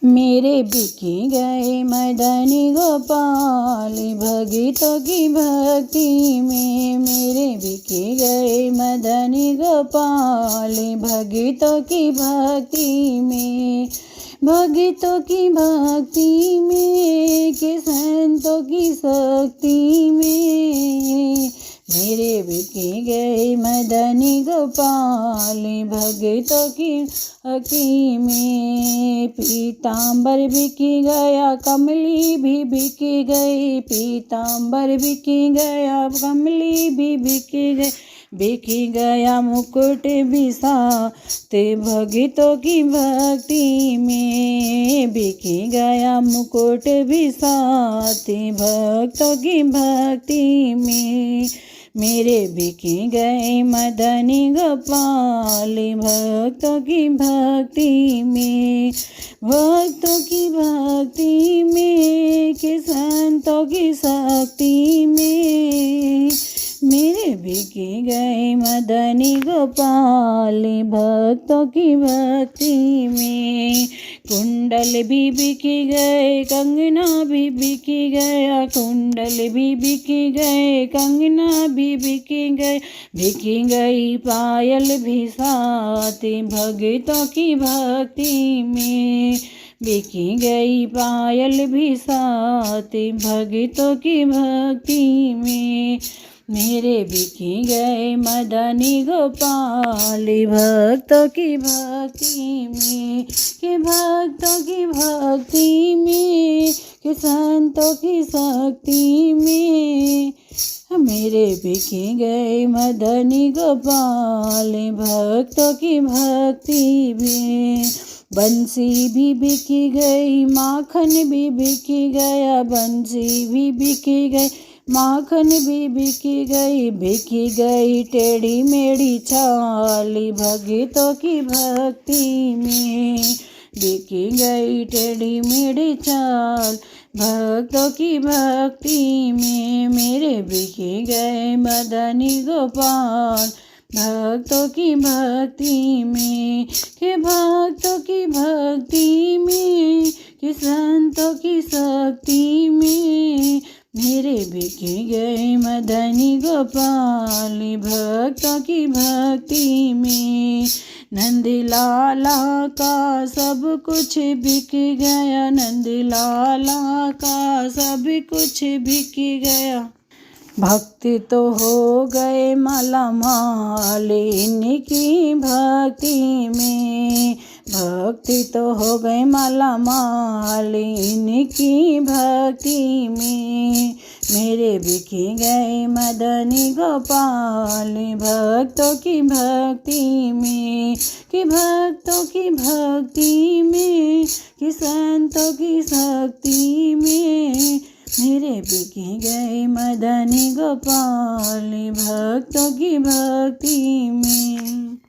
मेरे बिकी गए मदनी गोपाल भगितों की भक्ति में। मेरे बिकी गए मदनी गोपाल भगितों की भक्ति में। भगितों की भक्ति में कि संतों की शक्ति में। मेरे बिकी गए मदनी गोपाल भगितों की भक्ति में। पीताम्बर बिकी गया कमली भी बिकी गई। पीताम्बर बिकी गया कमली भी बिकी गई। बिकी गया मुकुट भी साथ भगितों की भक्ति में। बिकी गया मुकुट भी साथ भक्तों की भक्ति में। मेरे बिकी गए मदनी गोपाल भक्तों की भक्ति में। भक्तों की भक्ति में कि संतों की शक्ति में। मेरे बिकी गए मदनी गोपाल भक्तों की भक्ति में। कुंडल भी बिकी गए कंगना भी बिकी गया। कुंडल भी बिकी गए कंगना भी बिकी गए। बिकी गई पायल भी साथ भक्तों की भक्ति में। बिकी गई पायल भी साथ भक्तों की भक्ति में। मेरे बिकी गए मदनी गोपाल भक्तों की भक्ति में। कि भक्तों की भक्ति में कि संतों की शक्ति में। मेरे बिकी गए मदनी गोपाल भक्तों की भक्ति में। बंसी भी बिकी गई माखन भी बिकी गया। बंसी भी बिकी गई माखन भी बिकी गई। बिकी गई टेढ़ी मेढ़ी चाल भगितों की भक्ति में। बिकी गई टेढ़ी मेढ़ी चाल भक्तों की भक्ति में। मेरे बिकी गए मदनी गोपाल भक्तों की भक्ति में। कि भक्तों की भक्ति में कि संतों की शक्ति में। मेरे बिकी गए मदनी गोपाल भक्तों की भक्ति में। नंदलाला का सब कुछ बिक गया। नंदलाला का सब कुछ बिक गया। भक्त तो हो गए माला माल इनकी भक्ति में। भक्ति तो हो गए माला माल इनकी भक्ति में। मेरे बिकी गए मदनी गोपाल भक्तों की भक्ति में। कि भक्तों की भक्ति में कि संतों की शक्ति में। मेरे बिकी गए मदनी गोपाल भक्तों की भक्ति में।